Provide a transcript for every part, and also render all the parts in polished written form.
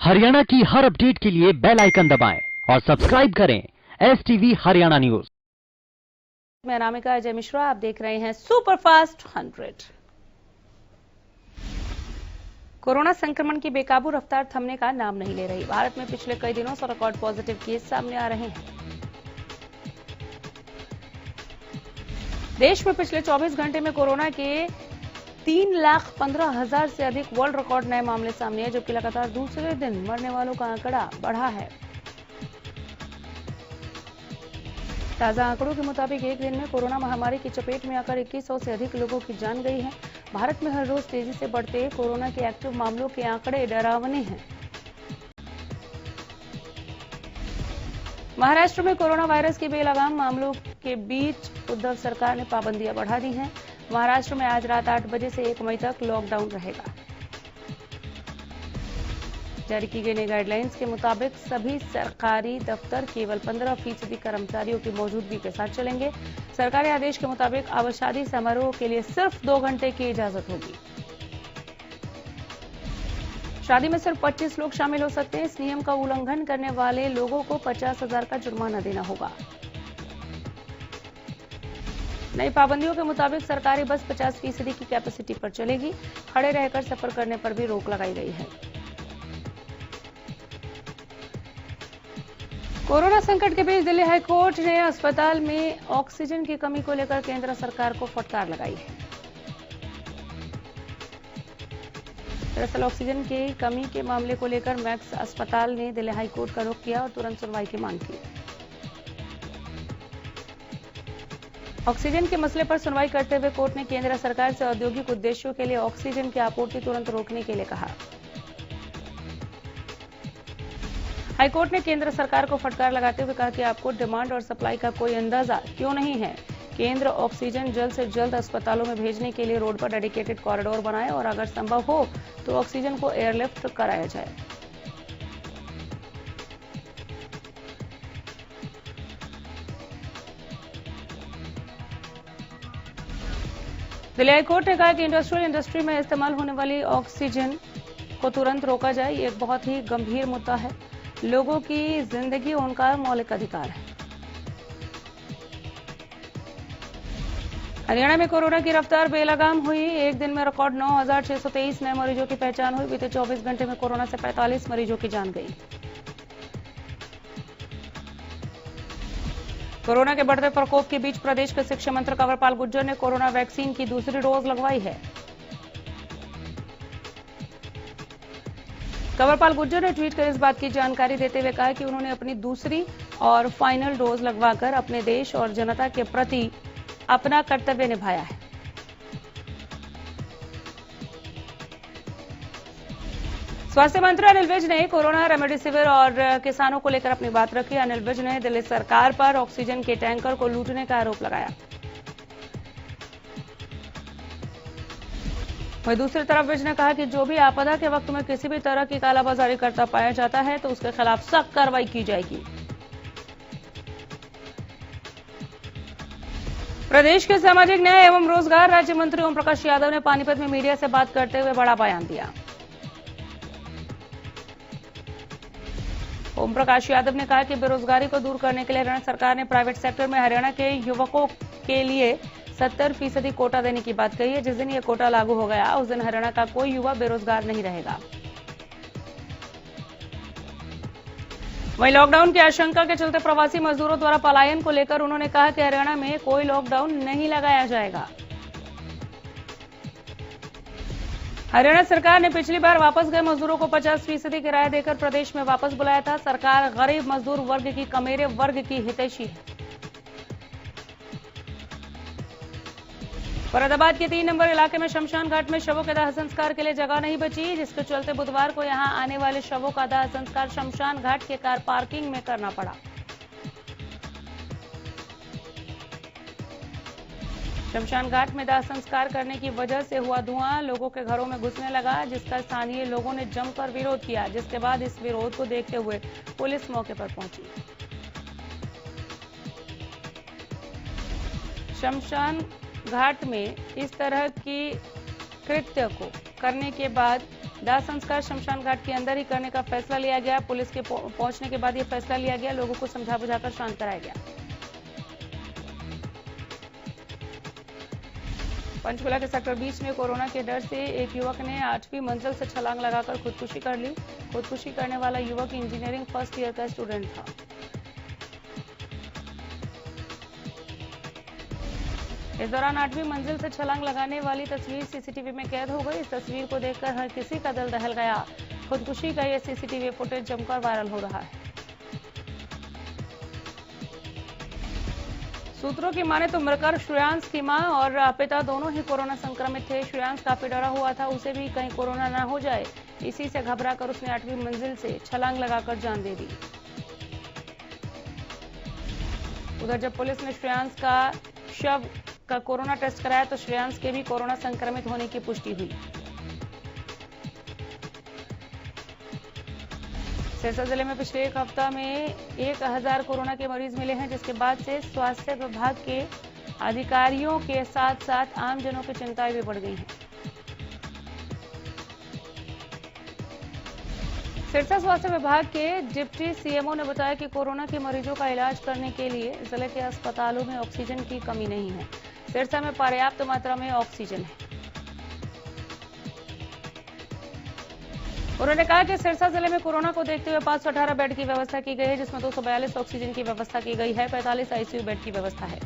हरियाणा की हर अपडेट के लिए बेल आइकन दबाएं और सब्सक्राइब करें STV हरियाणा न्यूज। मैं अनामिका अजय मिश्रा, आप देख रहे हैं सुपरफास्ट 100। कोरोना संक्रमण की बेकाबू रफ्तार थमने का नाम नहीं ले रही। भारत में पिछले कई दिनों से रिकॉर्ड पॉजिटिव केस सामने आ रहे हैं। देश में पिछले 24 घंटे में कोरोना के 3,15,000 से अधिक वर्ल्ड रिकॉर्ड नए मामले सामने हैं, जबकि लगातार दूसरे दिन मरने वालों का आंकड़ा बढ़ा है। ताजा आंकड़ों के मुताबिक एक दिन में कोरोना महामारी की चपेट में आकर 2100 से अधिक लोगों की जान गई है। भारत में हर रोज तेजी से बढ़ते कोरोना के एक्टिव मामलों के आंकड़े डरावने हैं। महाराष्ट्र में कोरोना वायरस के बेलगाम मामलों के बीच उद्धव सरकार ने पाबंदियां बढ़ा दी हैं। महाराष्ट्र में आज रात 8 बजे से 1 मई तक लॉकडाउन रहेगा। जारी की गई नई गाइडलाइंस के मुताबिक सभी सरकारी दफ्तर केवल 15% कर्मचारियों की मौजूदगी के साथ चलेंगे। सरकारी आदेश के मुताबिक आबादी समारोह के लिए सिर्फ 2 घंटे की इजाजत होगी। शादी में सिर्फ 25 लोग शामिल हो सकते हैं। इस नियम का उल्लंघन करने वाले लोगों को 50,000 का जुर्माना देना होगा। नई पाबंदियों के मुताबिक सरकारी बस 50% की कैपेसिटी पर चलेगी। खड़े रहकर सफर करने पर भी रोक लगाई गई है। कोरोना संकट के बीच दिल्ली हाईकोर्ट ने अस्पताल में ऑक्सीजन की कमी को लेकर केंद्र सरकार को फटकार लगाई है। दरअसल ऑक्सीजन की कमी के मामले को लेकर मैक्स अस्पताल ने दिल्ली हाईकोर्ट का रुख किया और तुरंत सुनवाई की मांग की। ऑक्सीजन के मसले पर सुनवाई करते हुए कोर्ट ने केंद्र सरकार से औद्योगिक उद्देश्यों के लिए ऑक्सीजन की आपूर्ति तुरंत रोकने के लिए कहा। हाईकोर्ट ने केंद्र सरकार को फटकार लगाते हुए कहा कि आपको डिमांड और सप्लाई का कोई अंदाजा क्यों नहीं है। केंद्र ऑक्सीजन जल्द से जल्द अस्पतालों में भेजने के लिए रोड पर डेडिकेटेड कॉरिडोर बनाए और अगर संभव हो तो ऑक्सीजन को एयरलिफ्ट कराया जाए। दिल्ली हाईकोर्ट ने कहा कि इंडस्ट्री में इस्तेमाल होने वाली ऑक्सीजन को तुरंत रोका जाए। ये एक बहुत ही गंभीर मुद्दा है। लोगों की जिंदगी उनका मौलिक अधिकार है। हरियाणा में कोरोना की रफ्तार बेलगाम हुई। एक दिन में रिकॉर्ड 9,623 नए मरीजों की पहचान हुई। बीते 24 घंटे में कोरोना से 45 मरीजों की जान गई। कोरोना के बढ़ते प्रकोप के बीच प्रदेश के शिक्षा मंत्री कंवरपाल गुर्जर ने कोरोना वैक्सीन की दूसरी डोज लगवाई है। कंवरपाल गुर्जर ने ट्वीट कर इस बात की जानकारी देते हुए कहा कि उन्होंने अपनी दूसरी और फाइनल डोज लगवाकर अपने देश और जनता के प्रति अपना कर्तव्य निभाया है। स्वास्थ्य मंत्री अनिल विज ने कोरोना रेमडेसिविर और किसानों को लेकर अपनी बात रखी। अनिल विज ने दिल्ली सरकार पर ऑक्सीजन के टैंकर को लूटने का आरोप लगाया। वहीं दूसरी तरफ विज ने कहा कि जो भी आपदा के वक्त में किसी भी तरह की कालाबाजारी करता पाया जाता है तो उसके खिलाफ सख्त कार्रवाई की जाएगी। प्रदेश के सामाजिक न्याय एवं रोजगार राज्य मंत्री ओम प्रकाश यादव ने पानीपत में मीडिया से बात करते हुए बड़ा बयान दिया। ओम प्रकाश यादव ने कहा कि बेरोजगारी को दूर करने के लिए हरियाणा सरकार ने प्राइवेट सेक्टर में हरियाणा के युवकों के लिए 70% कोटा देने की बात कही है। जिस दिन यह कोटा लागू हो गया उस दिन हरियाणा का कोई युवा बेरोजगार नहीं रहेगा। वहीं लॉकडाउन की आशंका के चलते प्रवासी मजदूरों द्वारा पलायन को लेकर उन्होंने कहा कि हरियाणा में कोई लॉकडाउन नहीं लगाया जाएगा। हरियाणा सरकार ने पिछली बार वापस गए मजदूरों को 50% किराया देकर प्रदेश में वापस बुलाया था। सरकार गरीब मजदूर वर्ग की कमेरे वर्ग की हितैषी है। फरीदाबाद के 3 नंबर इलाके में शमशान घाट में शवों के दाह संस्कार के लिए जगह नहीं बची, जिसके चलते बुधवार को यहां आने वाले शवों का दाह संस्कार शमशान घाट के कार पार्किंग में करना पड़ा। शमशान घाट में दाह संस्कार करने की वजह से हुआ धुआं लोगों के घरों में घुसने लगा, जिसका स्थानीय लोगों ने जमकर विरोध किया। जिसके बाद इस विरोध को देखते हुए पुलिस मौके पर पहुंची। शमशान घाट में इस तरह की कृत्य को करने के बाद दाह संस्कार शमशान घाट के अंदर ही करने का फैसला लिया गया। पुलिस के पहुंचने के बाद यह फैसला लिया गया। लोगों को समझा बुझाकर शांत कराया गया। पंचकुला के सेक्टर 20 में कोरोना के डर से एक युवक ने 8वीं मंजिल से छलांग लगाकर खुदकुशी कर ली। खुदकुशी करने वाला युवक इंजीनियरिंग फर्स्ट ईयर का स्टूडेंट था। इस दौरान 8वीं मंजिल से छलांग लगाने वाली तस्वीर सीसीटीवी में कैद हो गई। इस तस्वीर को देखकर हर किसी का दिल दहल गया। खुदकुशी का यह सीसीटीवी फुटेज जमकर वायरल हो रहा है। सूत्रों की माने तो मृतक श्रेयांश की मां और पिता दोनों ही कोरोना संक्रमित थे। श्रेयांश काफी डरा हुआ था, उसे भी कहीं कोरोना ना हो जाए, इसी से घबराकर उसने 8वीं मंजिल से छलांग लगाकर जान दे दी। उधर जब पुलिस ने श्रेयांश का शव का कोरोना टेस्ट कराया तो श्रेयांश के भी कोरोना संक्रमित होने की पुष्टि हुई। सिरसा जिले में पिछले एक हफ्ता में 1000 कोरोना के मरीज मिले हैं, जिसके बाद से स्वास्थ्य विभाग के अधिकारियों के साथ साथ आमजनों की चिंताएं भी बढ़ गई हैं। सिरसा स्वास्थ्य विभाग के डिप्टी सीएमओ ने बताया कि कोरोना के मरीजों का इलाज करने के लिए जिले के अस्पतालों में ऑक्सीजन की कमी नहीं है। सिरसा में पर्याप्त मात्रा में ऑक्सीजन है। उन्होंने कहा कि सिरसा जिले में कोरोना को देखते हुए 518 बेड की व्यवस्था की गई है, जिसमें 242 ऑक्सीजन की व्यवस्था की गई है, 45 आईसीयू बेड की व्यवस्था है।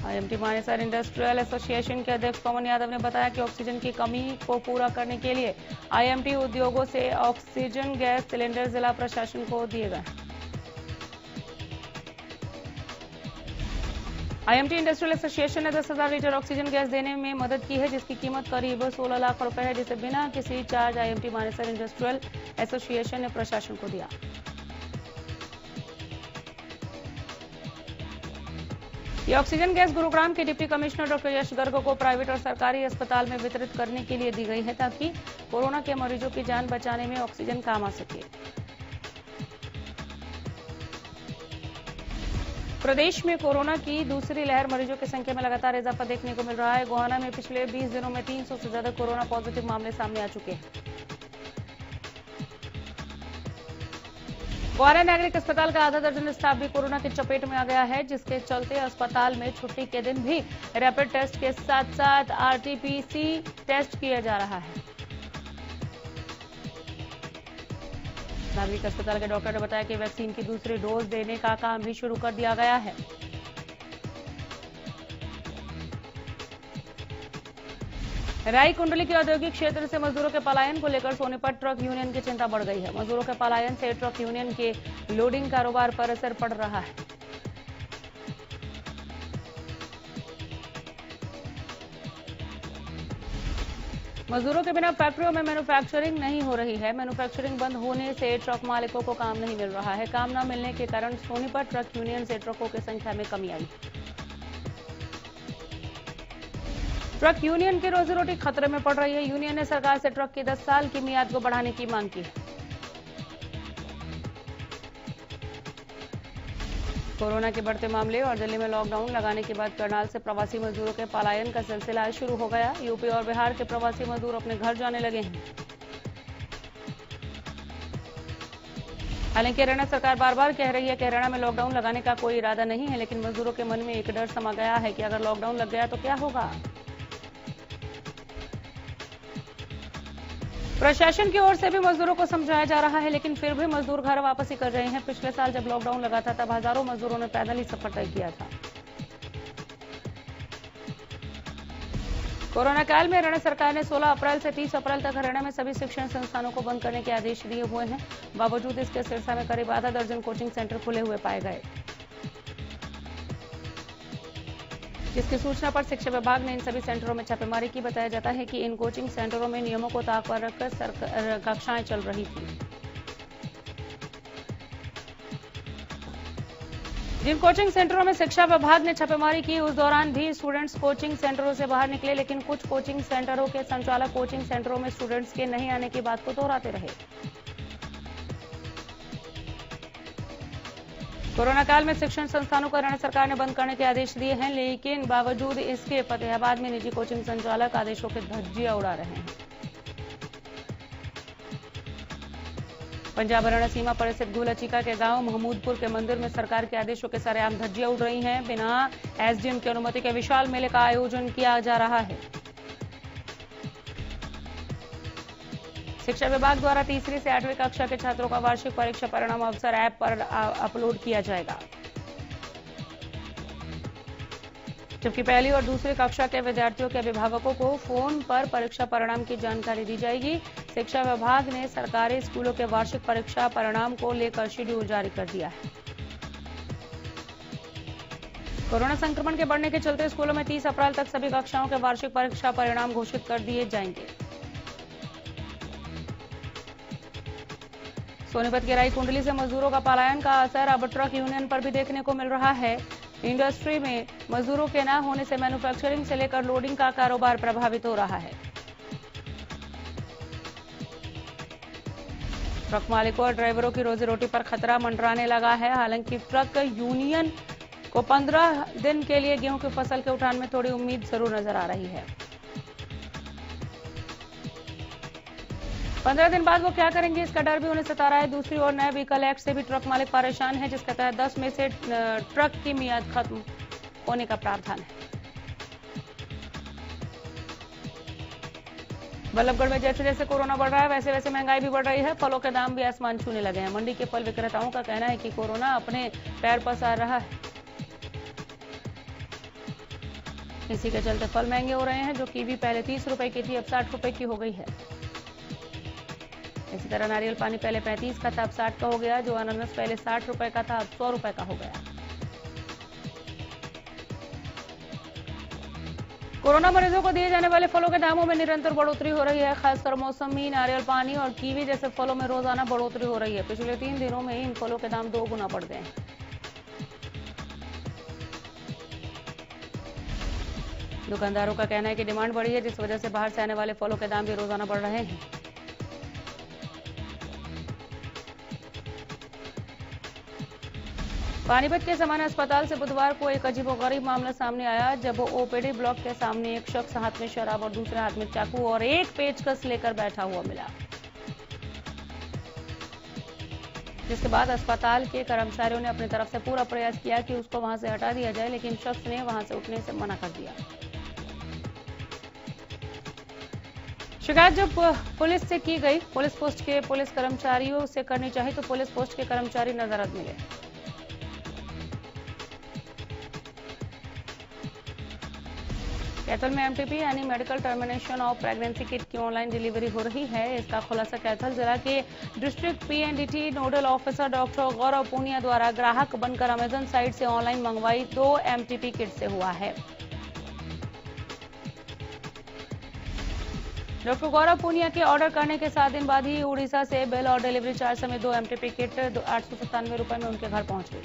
आईएमटी मानेसर इंडस्ट्रियल एसोसिएशन के अध्यक्ष पवन यादव ने बताया कि ऑक्सीजन की कमी को पूरा करने के लिए आईएमटी उद्योगों से ऑक्सीजन गैस सिलेंडर जिला प्रशासन को दिए गए। आईएमटी इंडस्ट्रियल एसोसिएशन ने 10,000 लीटर ऑक्सीजन गैस देने में मदद की है, जिसकी कीमत करीब 16 लाख रुपए है, जिसे बिना किसी charge IMT Manesar industrial association ने प्रशासन को दिया। ये ऑक्सीजन गैस गुरुग्राम के डिप्टी कमिश्नर डॉक्टर यश गर्ग को प्राइवेट और सरकारी अस्पताल में वितरित करने के लिए दी गई है, ताकि कोरोना के मरीजों की जान बचाने में ऑक्सीजन काम आ सके। प्रदेश में कोरोना की दूसरी लहर मरीजों की संख्या में लगातार इजाफा देखने को मिल रहा है। गोहाना में पिछले 20 दिनों में 300 से ज्यादा कोरोना पॉजिटिव मामले सामने आ चुके हैं। गोहाना नागरिक अस्पताल का आधा दर्जन स्टाफ भी कोरोना की चपेट में आ गया है, जिसके चलते अस्पताल में छुट्टी के दिन भी रैपिड टेस्ट के साथ साथ आरटीपीसी टेस्ट किया जा रहा है। नागरिक अस्पताल के डॉक्टर ने बताया कि वैक्सीन की दूसरी डोज देने का काम भी शुरू कर दिया गया है। राई कुंडली के औद्योगिक क्षेत्र से मजदूरों के पलायन को लेकर सोनीपत ट्रक यूनियन की चिंता बढ़ गई है। मजदूरों के पलायन से ट्रक यूनियन के लोडिंग कारोबार पर असर पड़ रहा है। मजदूरों के बिना फैक्ट्रियों में मैन्युफैक्चरिंग नहीं हो रही है। मैन्युफैक्चरिंग बंद होने से ट्रक मालिकों को काम नहीं मिल रहा है। काम न मिलने के कारण सोनीपत ट्रक यूनियन से ट्रकों की संख्या में कमी आई। ट्रक यूनियन की रोजी रोटी खतरे में पड़ रही है। यूनियन ने सरकार से ट्रक की 10 साल की मियाद को बढ़ाने की मांग की है। कोरोना के बढ़ते मामले और दिल्ली में लॉकडाउन लगाने के बाद करनाल से प्रवासी मजदूरों के पलायन का सिलसिला आज शुरू हो गया। यूपी और बिहार के प्रवासी मजदूर अपने घर जाने लगे हैं। हालांकि हरियाणा सरकार बार बार कह रही है कि हरियाणा में लॉकडाउन लगाने का कोई इरादा नहीं है, लेकिन मजदूरों के मन में एक डर समा गया है कि अगर लॉकडाउन लग गया तो क्या होगा। प्रशासन की ओर से भी मजदूरों को समझाया जा रहा है, लेकिन फिर भी मजदूर घर वापसी कर रहे हैं। पिछले साल जब लॉकडाउन लगा था तब हजारों मजदूरों ने पैदल ही सफर तय किया था। कोरोना काल में हरियाणा सरकार ने 16 अप्रैल से 30 अप्रैल तक हरियाणा में सभी शिक्षण संस्थानों को बंद करने के आदेश दिए हुए हैं। बावजूद इसके सिरसा में करीब आधा दर्जन कोचिंग सेंटर खुले हुए पाए गए, जिसकी सूचना पर शिक्षा विभाग ने इन सभी सेंटरों में छापेमारी की। बताया जाता है कि इन कोचिंग सेंटरों में नियमों को ताक पर रखकर कक्षाएं चल रही थी। जिन कोचिंग सेंटरों में शिक्षा विभाग ने छापेमारी की, उस दौरान भी स्टूडेंट्स कोचिंग सेंटरों से बाहर निकले, लेकिन कुछ कोचिंग सेंटरों के संचालक कोचिंग सेंटरों में स्टूडेंट्स के नहीं आने की बात को दोहराते रहे। कोरोना काल में शिक्षण संस्थानों को हरियाणा सरकार ने बंद करने के आदेश दिए हैं, लेकिन बावजूद इसके फतेहाबाद में निजी कोचिंग संचालक आदेशों की धज्जियां उड़ा रहे हैं। पंजाब हरियाणा सीमा पर स्थित गुलचिका के गांव महमूदपुर के मंदिर में सरकार के आदेशों के सरेआम धज्जियां उड़ रही हैं। बिना एसडीएम की अनुमति के विशाल मेले का आयोजन किया जा रहा है। शिक्षा विभाग द्वारा तीसरी से 8वीं कक्षा के छात्रों का वार्षिक परीक्षा परिणाम अवसर ऐप पर अपलोड किया जाएगा, जबकि पहली और दूसरी कक्षा के विद्यार्थियों के अभिभावकों को फोन पर परीक्षा परिणाम की जानकारी दी जाएगी। शिक्षा विभाग ने सरकारी स्कूलों के वार्षिक परीक्षा परिणाम को लेकर शेड्यूल जारी कर दिया है। कोरोना संक्रमण के बढ़ने के चलते स्कूलों में 30 अप्रैल तक सभी कक्षाओं के वार्षिक परीक्षा परिणाम घोषित कर दिए जाएंगे। सोनीपत की राई कुंडली से मजदूरों का पलायन का असर अब ट्रक यूनियन पर भी देखने को मिल रहा है। इंडस्ट्री में मजदूरों के न होने से मैन्युफैक्चरिंग से लेकर लोडिंग का कारोबार प्रभावित हो रहा है। ट्रक मालिकों और ड्राइवरों की रोजी रोटी पर खतरा मंडराने लगा है। हालांकि ट्रक यूनियन को 15 दिन के लिए गेहूं की फसल के उठान में थोड़ी उम्मीद जरूर नजर आ रही है। 15 दिन बाद वो क्या करेंगे, इसका डर भी उन्हें सता रहा है। दूसरी ओर नए व्हीकल एक्ट से भी ट्रक मालिक परेशान है, जिसके तहत 10 में से ट्रक की मियाद खत्म होने का प्रावधान है। बल्लभगढ़ में जैसे जैसे कोरोना बढ़ रहा है, वैसे वैसे महंगाई भी बढ़ रही है। फलों के दाम भी आसमान छूने लगे हैं। मंडी के फल विक्रेताओं का कहना है कि कोरोना अपने पैर पसार रहा है। इसी के चलते फल महंगे हो रहे हैं। जो कीवी पहले 30 रुपए की थी, अब 60 रुपए की हो गई है। इसी तरह नारियल पानी पहले 35 का था, अब 60 का हो गया। जो अनानास पहले 60 रुपए का था, अब 100 रुपए का हो गया। कोरोना मरीजों को दिए जाने वाले फलों के दामों में निरंतर बढ़ोतरी हो रही है। खासकर मौसमी, नारियल पानी और कीवी जैसे फलों में रोजाना बढ़ोतरी हो रही है। पिछले 3 दिनों में इन फलों के दाम 2 गुना बढ़ गए हैं। दुकानदारों का कहना है कि डिमांड बढ़ी है, जिस वजह से बाहर से आने वाले फलों के दाम भी रोजाना बढ़ रहे हैं। पानीपत के समान अस्पताल से बुधवार को एक अजीबोगरीब मामला सामने आया, जब ओपीडी ब्लॉक के सामने एक शख्स हाथ में शराब और दूसरे हाथ में चाकू और एक पेचकस लेकर बैठा हुआ मिला, जिसके बाद अस्पताल के कर्मचारियों ने अपनी तरफ से पूरा प्रयास किया कि उसको वहां से हटा दिया जाए, लेकिन शख्स ने वहां से उठने से मना कर दिया। शिकायत जब पुलिस से की गई, पुलिस पोस्ट के पुलिस कर्मचारियों से करनी चाहिए तो पुलिस पोस्ट के कर्मचारी नजरअंदाज मिले। कैथल में एमटीपी यानी medical termination of pregnancy kit की ऑनलाइन डिलीवरी हो रही है। इसका खुलासा कैथल जिला के district PNDT nodal officer doctor Gaurav Punia द्वारा ग्राहक बनकर अमेजन साइट से ऑनलाइन मंगवाई 2 एमटीपी किट से हुआ है। डॉक्टर गौरव पूनिया के ऑर्डर करने के 7 दिन बाद ही उड़ीसा से बिल और डिलीवरी चार्ज समेत 2 एमटीपी किट 897 रुपए में उनके घर पहुंच गई।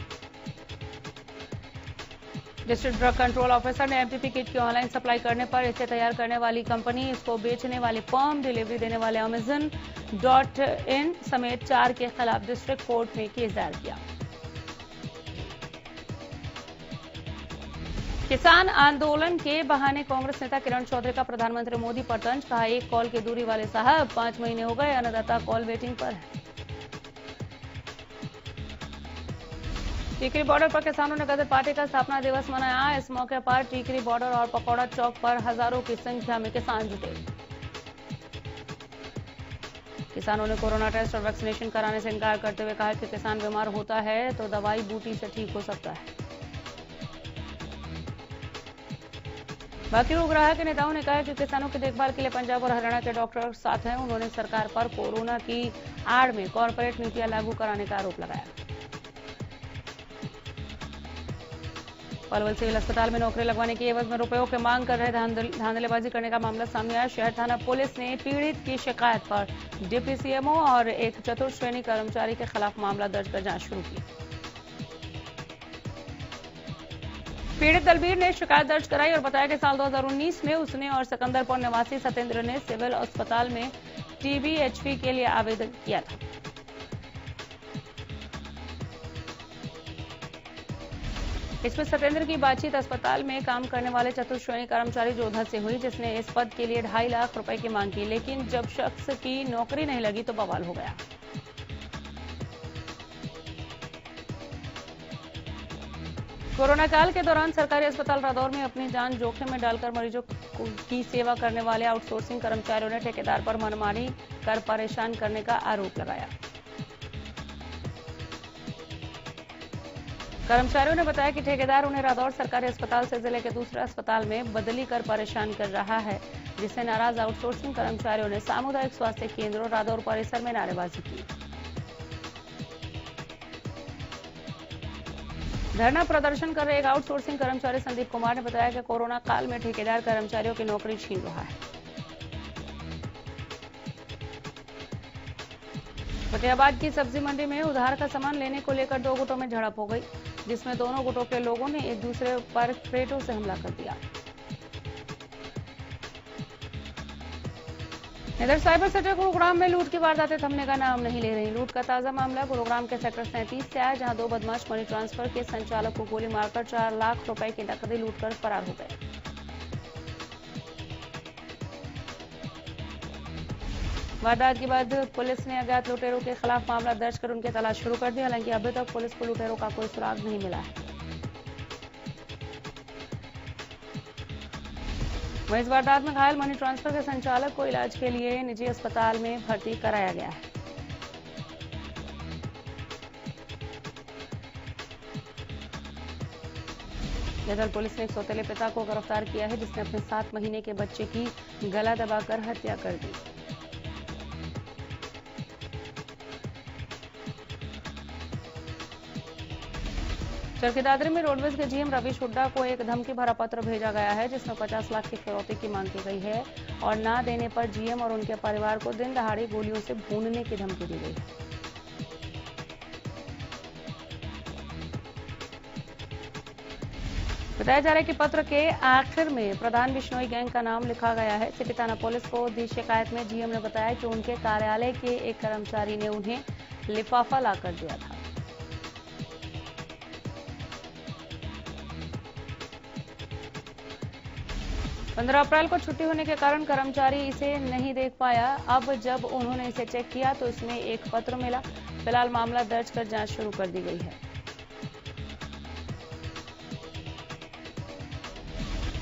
डिस्ट्रिक्ट ड्रग कंट्रोल ऑफिसर ने एमटीपी किट की ऑनलाइन सप्लाई करने पर इसे तैयार करने वाली कंपनी, इसको बेचने वाली फर्म, डिलीवरी देने वाले Amazon.in समेत 4 के खिलाफ डिस्ट्रिक्ट कोर्ट में केस दायर किया। किसान आंदोलन के बहाने कांग्रेस नेता किरण चौधरी का प्रधानमंत्री मोदी पर तंज, कहा 1 कॉल की दूरी वाले साहब 5 महीने हो गए, अन्नदाता कॉल वेटिंग पर है। टीकरी बॉर्डर पर किसानों ने गदर पार्टी का स्थापना दिवस मनाया। इस मौके पर टीकरी बॉर्डर और पकौड़ा चौक पर हजारों की संख्या में किसान जुटे। किसानों ने कोरोना टेस्ट और वैक्सीनेशन कराने से इनकार करते हुए कहा कि किसान बीमार होता है तो दवाई बूटी से ठीक हो सकता है। बाकी उग्रह के नेताओं ने कहा कि किसानों की देखभाल के लिए पंजाब और हरियाणा के डॉक्टर साथ हैं। उन्होंने सरकार पर कोरोना की आड़ में कॉर्पोरेट नीतियां लागू कराने का आरोप लगाया। पलवल सिविल अस्पताल में नौकरी लगवाने की एवज में रुपयों की मांग कर रहे धांधलेबाजी करने का मामला सामने आया। शहर थाना पुलिस ने पीड़ित की शिकायत पर डिप्टी सीएमओ और एक चतुर्थ श्रेणी कर्मचारी के खिलाफ मामला दर्ज कर जांच शुरू की। पीड़ित दलबीर ने शिकायत दर्ज कराई और बताया कि साल 2019 में उसने और सिकंदरपुर निवासी सत्येंद्र ने सिविल अस्पताल में टीबी-एचपी के लिए आवेदन किया था। इसमें सत्येंद्र की बातचीत अस्पताल में काम करने वाले चतुर्श्रेणी कर्मचारी जोधा से हुई, जिसने इस पद के लिए 2.5 लाख रुपए की मांग की, लेकिन जब शख्स की नौकरी नहीं लगी तो बवाल हो गया। कोरोना काल के दौरान सरकारी अस्पताल रादौर में अपनी जान जोखिम में डालकर मरीजों की सेवा करने वाले आउटसोर्सिंग कर्मचारियों ने ठेकेदार पर मनमानी कर परेशान करने का आरोप लगाया। कर्मचारियों ने बताया कि ठेकेदार उन्हें रादौर सरकारी अस्पताल से जिले के दूसरे अस्पताल में बदली कर परेशान कर रहा है, जिससे नाराज आउटसोर्सिंग कर्मचारियों ने सामुदायिक स्वास्थ्य केंद्र और रादौर परिसर में नारेबाजी की। धरना प्रदर्शन कर रहे एक आउटसोर्सिंग कर्मचारी संदीप कुमार ने बताया कि कोरोना काल में ठेकेदार कर्मचारियों की नौकरी छीन रहा है। फतेहाबाद की सब्जी मंडी में उधार का सामान लेने को लेकर 2 गुटों में झड़प हो गई, जिसमें दोनों गुटों के लोगों ने एक दूसरे पर क्रेटों से हमला कर दिया। इधर साइबर सिटी गुरुग्राम में लूट की वारदातें थमने का नाम नहीं ले रही। लूट का ताजा मामला गुरुग्राम के सेक्टर 37 से आया, जहां 2 बदमाश मनी ट्रांसफर के संचालक को गोली मारकर 4 लाख रुपए की नकदी लूटकर फरार हो गए। वारदात के बाद पुलिस ने अज्ञात लुटेरों के खिलाफ मामला दर्ज कर उनकी तलाश शुरू कर दी। हालांकि अभी तक पुलिस को लुटेरों का कोई सुराग नहीं मिला है। वहीं इस वारदात में घायल मनी ट्रांसफर के संचालक को इलाज के लिए निजी अस्पताल में भर्ती कराया गया है। इधर पुलिस ने एक सौतेले पिता को गिरफ्तार किया है, जिसने अपने 7 महीने के बच्चे की गला दबाकर हत्या कर दी। चरखी में रोडवेज के जीएम रवीश हुड्डा को एक धमकी भरा पत्र भेजा गया है, जिसमें 50 लाख की फिरौती की मांग की गई है और ना देने पर जीएम और उनके परिवार को दिन दहाड़ी गोलियों से भूनने की धमकी दी गई है। बताया जा रहा है कि पत्र के आखिर में प्रधान बिश्नोई गैंग का नाम लिखा गया है। सिटी थाना पुलिस को दी शिकायत में जीएम ने बताया कि उनके कार्यालय के एक कर्मचारी ने उन्हें लिफाफा लाकर दिया था। पंद्रह अप्रैल को छुट्टी होने के कारण कर्मचारी इसे नहीं देख पाया। अब जब उन्होंने इसे चेक किया तो इसमें एक पत्र मिला। फिलहाल मामला दर्ज कर जांच शुरू कर दी गई है।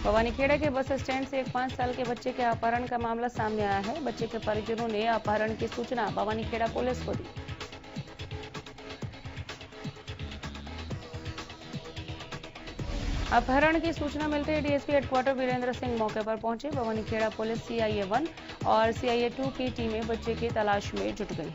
भवानीखेड़ा के बस स्टैंड से एक 5 साल के बच्चे के अपहरण का मामला सामने आया है। बच्चे के परिजनों ने अपहरण की सूचना भवानीखेड़ा पुलिस को दी। अपहरण की सूचना मिलते ही डीएसपी हेडक्वार्टर वीरेंद्र सिंह मौके पर पहुंचे। भवानीखेड़ा पुलिस सीआईए 1 और सीआईए 2 की टीमें बच्चे की तलाश में जुट गई।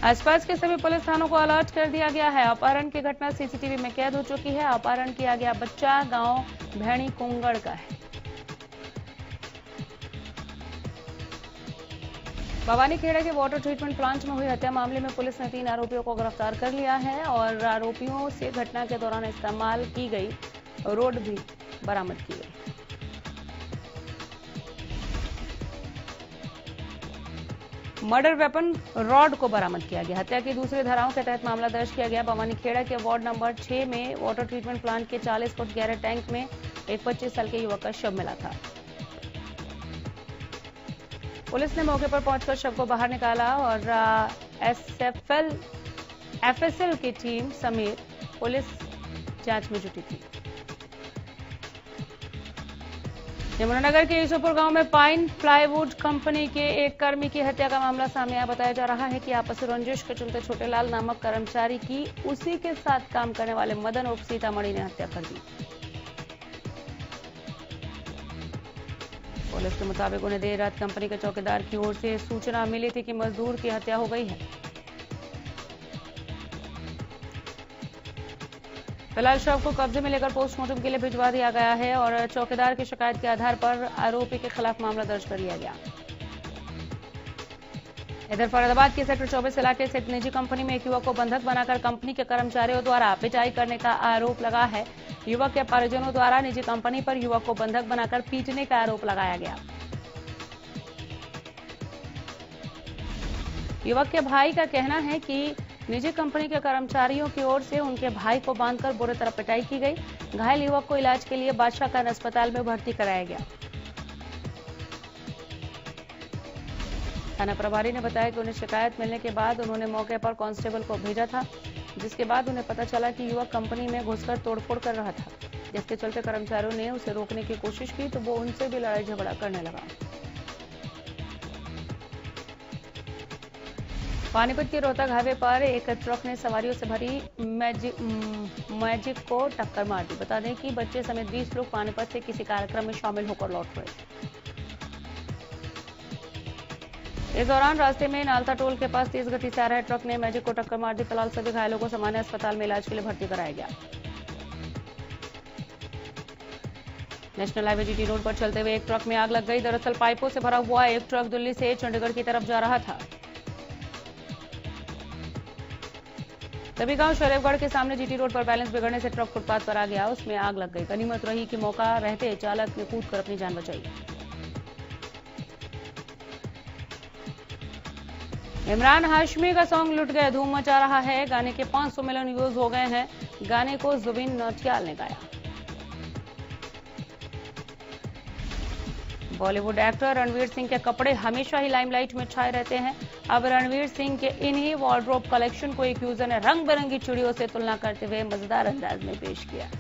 आसपास के सभी पुलिस थानों को अलर्ट कर दिया गया है। अपहरण की घटना सीसीटीवी में कैद हो चुकी है। अपहरण किया गया बच्चा गांव भैणी कुंगड़ का है। भवानीखेड़ा के वाटर ट्रीटमेंट प्लांट में हुई हत्या मामले में पुलिस ने 3 आरोपियों को गिरफ्तार कर लिया है और आरोपियों से घटना के दौरान इस्तेमाल की गई रोड भी बरामद की गई। मर्डर वेपन रॉड को बरामद किया गया। हत्या की दूसरी धाराओं के तहत मामला दर्ज किया गया। भवानीखेड़ा के वार्ड नंबर 6 में वाटर ट्रीटमेंट प्लांट के 40 फुट गहरे टैंक में एक 25 साल के युवक का शव मिला था। पुलिस ने मौके पर पहुंचकर शव को बाहर निकाला और एफएसएल की टीम समेत पुलिस जांच में जुटी थी। यमुनानगर के ईसोपुर गांव में पाइन प्लाईवुड कंपनी के एक कर्मी की हत्या का मामला सामने आया। बताया जा रहा है कि आपसी रंजिश के चलते छोटेलाल नामक कर्मचारी की उसी के साथ काम करने वाले मदन उर्फ सीतामढ़ी ने हत्या कर दी। पुलिस के मुताबिक उन्हें देर रात कंपनी के चौकीदार की ओर से सूचना मिली थी कि मजदूर की हत्या हो गई है। फिलहाल शव को कब्जे में लेकर पोस्टमार्टम के लिए भिजवा दिया गया है और चौकीदार की शिकायत के आधार पर आरोपी के खिलाफ मामला दर्ज कर लिया गया। इधर फरीदाबाद के सेक्टर 24 इलाके से एक निजी कंपनी में एक युवक को बंधक बनाकर कंपनी के कर्मचारियों द्वारा पिटाई करने का आरोप लगा है। युवक के परिजनों द्वारा निजी कंपनी पर युवक को बंधक बनाकर पीटने का आरोप लगाया गया। युवक के भाई का कहना है कि निजी कंपनी के कर्मचारियों की ओर से उनके भाई को बांधकर बुरी तरह पिटाई की गई। घायल युवक को इलाज के लिए बादशाह खान अस्पताल में भर्ती कराया गया। थाना प्रभारी ने बताया कि उन्हें शिकायत मिलने के बाद उन्होंने मौके पर कांस्टेबल को भेजा था, जिसके बाद उन्हें पता चला कि युवक कंपनी में घुसकर तोड़फोड़ कर रहा था, जिसके चलते कर्मचारियों ने उसे रोकने की कोशिश की तो वो उनसे भी लड़ाई झगड़ा करने लगा। पानीपत के रोहतक हाईवे पर एक ट्रक ने सवारियों से भरी मैजिक को टक्कर मार दी। बता दें कि बच्चे समेत 20 लोग पानीपत से किसी कार्यक्रम में शामिल होकर लौट रहे थे। इस दौरान रास्ते में नालता टोल के पास तेज गति से आ रहे ट्रक ने मैजिक को टक्कर मार दी। फिलहाल सभी घायलों को सामान्य अस्पताल में इलाज के लिए भर्ती कराया गया। नेशनल हाईवे जीटी रोड पर चलते हुए एक ट्रक में आग लग गई। दरअसल पाइपों से भरा हुआ एक ट्रक दिल्ली से चंडीगढ़ की तरफ जा रहा था। तभी गांव शरीफगढ़ के सामने जीटी रोड पर बैलेंस बिगड़ने से ट्रक फुटपाथ पर आ गया, उसमें आग लग गई। गनीमत रही कि मौका रहते चालक ने कूदकर अपनी जान बचाई। इमरान हाशमी का सॉन्ग लुट गए धूम मचा रहा है। गाने के 500 मिलियन व्यूज हो गए हैं। गाने को जुबिन नौटियाल ने गाया। बॉलीवुड एक्टर रणवीर सिंह के कपड़े हमेशा ही लाइमलाइट में छाए रहते हैं। अब रणवीर सिंह के इन्हीं वॉर्डरोब कलेक्शन को एक यूजर ने रंग बिरंगी चूड़ियों से तुलना करते हुए मजेदार अंदाज में पेश किया।